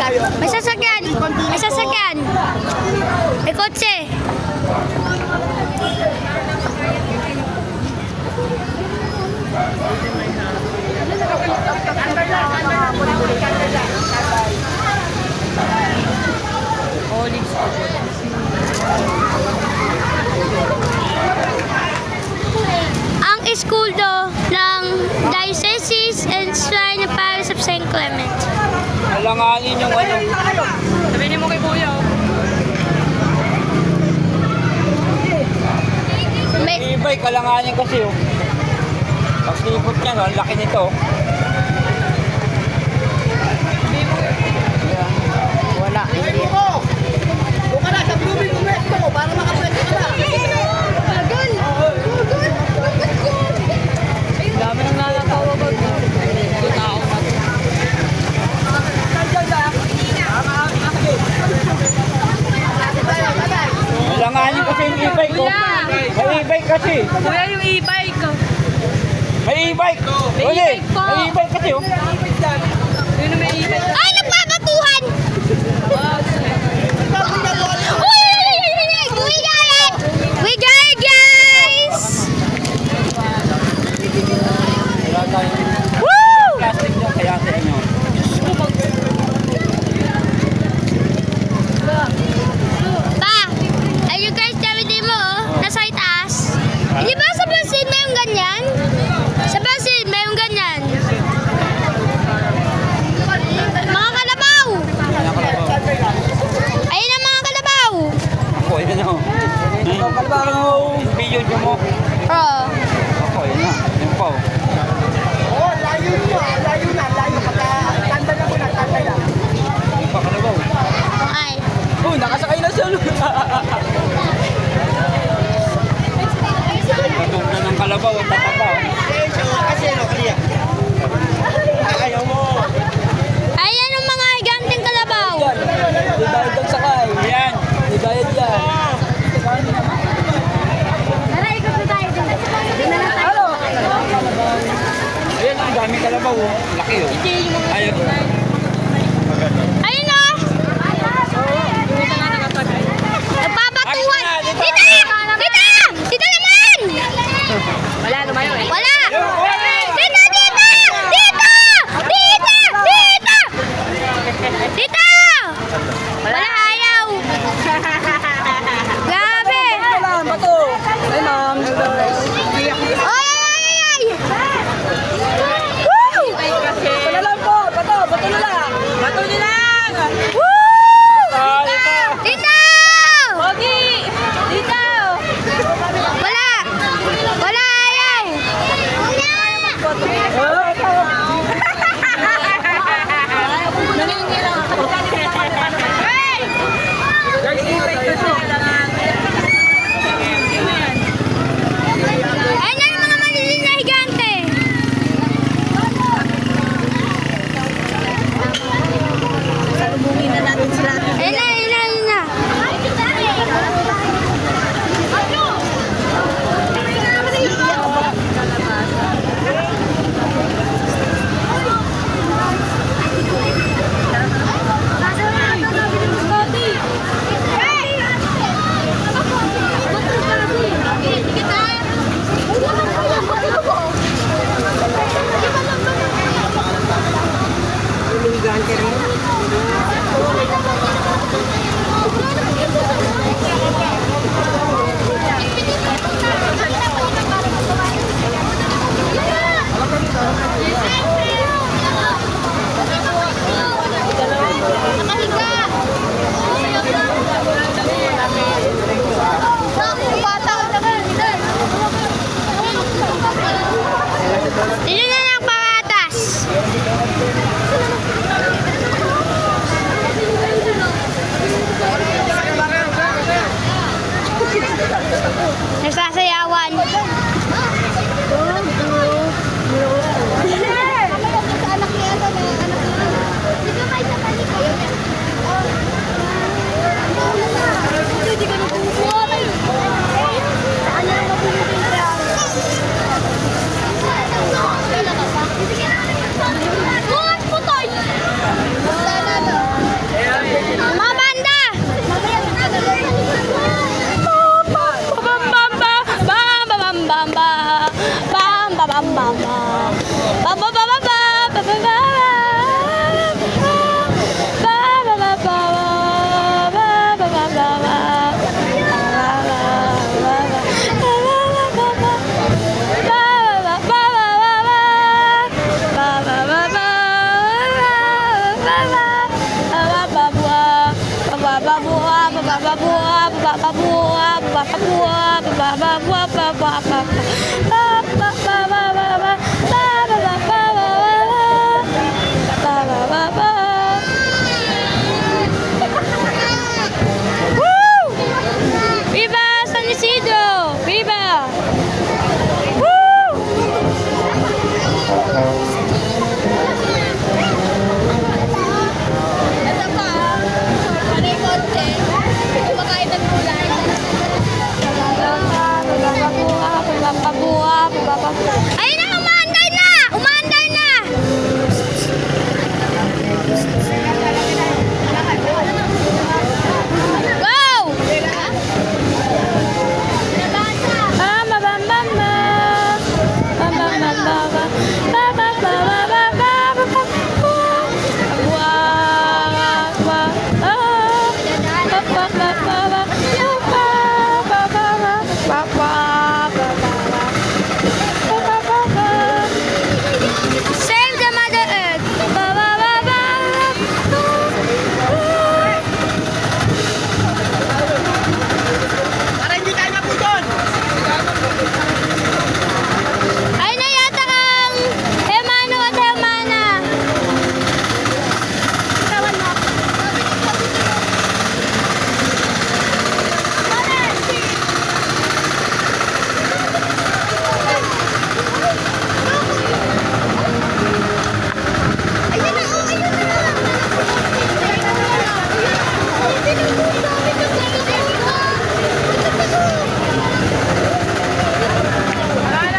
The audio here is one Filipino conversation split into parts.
May sasakyan. May sasakyan. May kotse. Ang school do ng Diocese and Shrine of Paris of St. Clement. Alanganin yung ano. Sabihin mo kay Kuya. May E-bike, alanganin kasi oh. Pag sipot niya, ang laki nito. Wala. Doon ka na, sa blooming momento mo para makapwede ka na. Dami nang nanatawag ko. Ito tao na. Alanganin kasi yung e-bike oh. May e-bike kasi. Kuya, yung e-bike. May e-bike. May Ulit. e-bike po. May e-bike kasi oh. Yun na may e-bike. ay, nagpapatuhan! We got it! We got it, guys! Wala tayong Woo! plastic dyan kaya sa inyo. Pa, ay yung guys, sabi mo, nasa itaas. Hindi ba sa Brazil may yung ganyan? Sa Brazil may yung ganyan. Mga kalabaw! Ayun ang mga kalabaw! Ako, yun oh. Video dyan mo. Oo. Ako, yun na. Yun pa oh. Oo, layo nyo, layo na. Tanda na mo na, tanda na. Yung pa kalabaw. Ay. Uy, nakasakay na siya. Patungka ng kalabaw at tataba oh. Kasi ano, kaliya. Ayaw mo. Ayan ang mga higanteng kalabaw. Di bayad ang sakay. Ayan. Di bayad yan. Tara, ikot na tayo dun. Ano? Ayan ang daming kalabaw oh. Laki oh. Ayun. Ayun o! Nagpapatuhan! Tita! Tita! Tita naman! Wala, lumayo eh. Wala! Tita! Tita! Tita! Tita! Tita! Tita! Wala, ayaw! Grabe! Wala, bato. Ay, ma'am. Ay, ay, ay! Woo! Wala lang po. Bato, bato na lang. Bato na lang. Woo! Ah, ito. Tita! Pogi! Dito! Wala! Wala, ayaw! Ayun na yung mga maliliit na higante. Salubungin na natin sila. Ayun na, ayun na, ayun na. Tignan na ng pamatas. Nagsasayawan. Bukas putoy! Woo! Viva San Isidro! Viva! Woo! Ito pa, panay konti. Kumakain ng gulay. Ayun na! Umaanday na! Umaanday na! Go! Save the Mother Earth! Para hindi tayo naputon. Ayun na yata ang Hermano at Hermana. Tawan mo. Ayun na, oh, ayun na.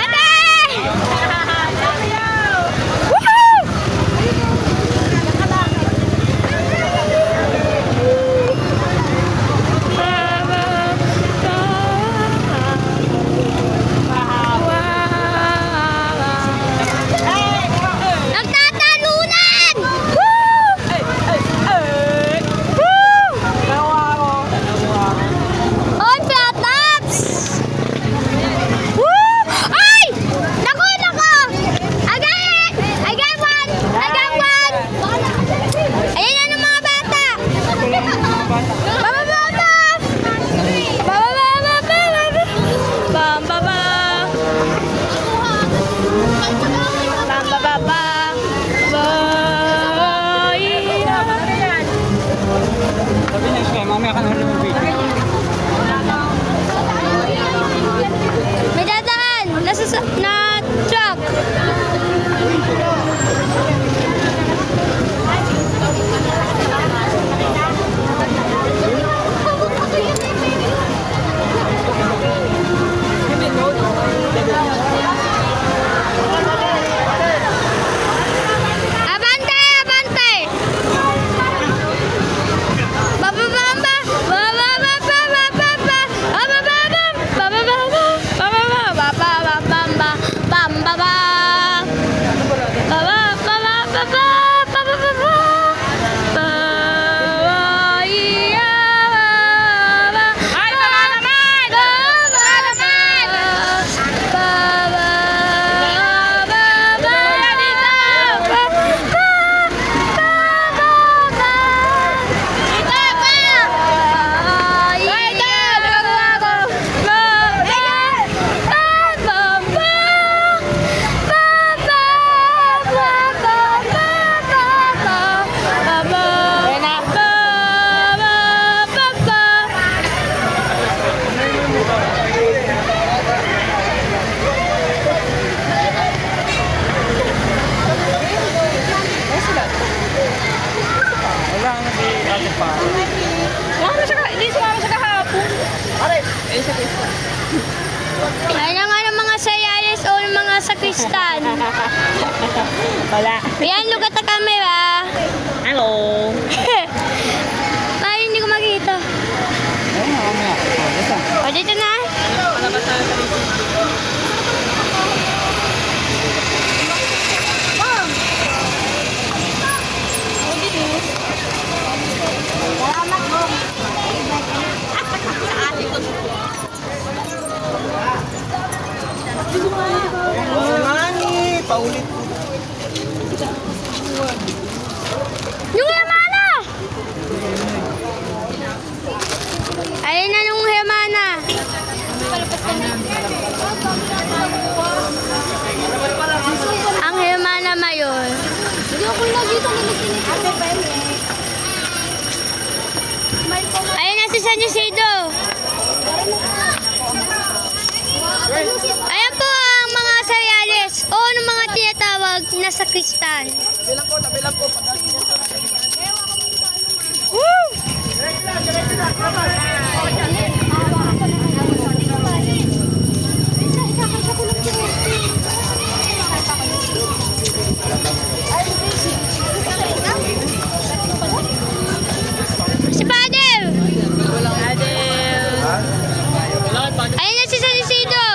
Ate! Woohoo! Nagtatalunan! Woo! Woo! On flatops! Woo! Ay! Naku, naku! I got one! I got one! Ayan na ng mga bata! Bababa! Bambaba! Bambaba! Sabi na siya, mamaya ka na lumubig. May dadaan! Na truck! Abante! Abante! Bababamba! Babababa! Babababa! Babababa! Babababa! Bambaba! Babababa! Babababa! Ay, baba naman! Baba naman! Wala na si Ate pa. Hindi sumama siya kahapon. Ay na nga ng mga sayayas o ng mga sakristan. Wala. Ayan, look at the camera. Hello. Ay, hindi ko makita. Ayun, mamaya. Basta. O, dito na. Paulit. Yung Hermana! San Isidro. Ayan po ang mga Sariales o ng mga tinatawag na sakristan. Tabi lang po, tabi lang po. Woo! Si Father! Ayun na si San Isidro!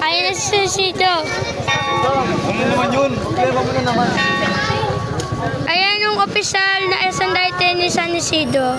Ayun na si San Isidro! Ano naman yun? Problema mo na naman. Ayan yung official na estandarte ni San Isidro.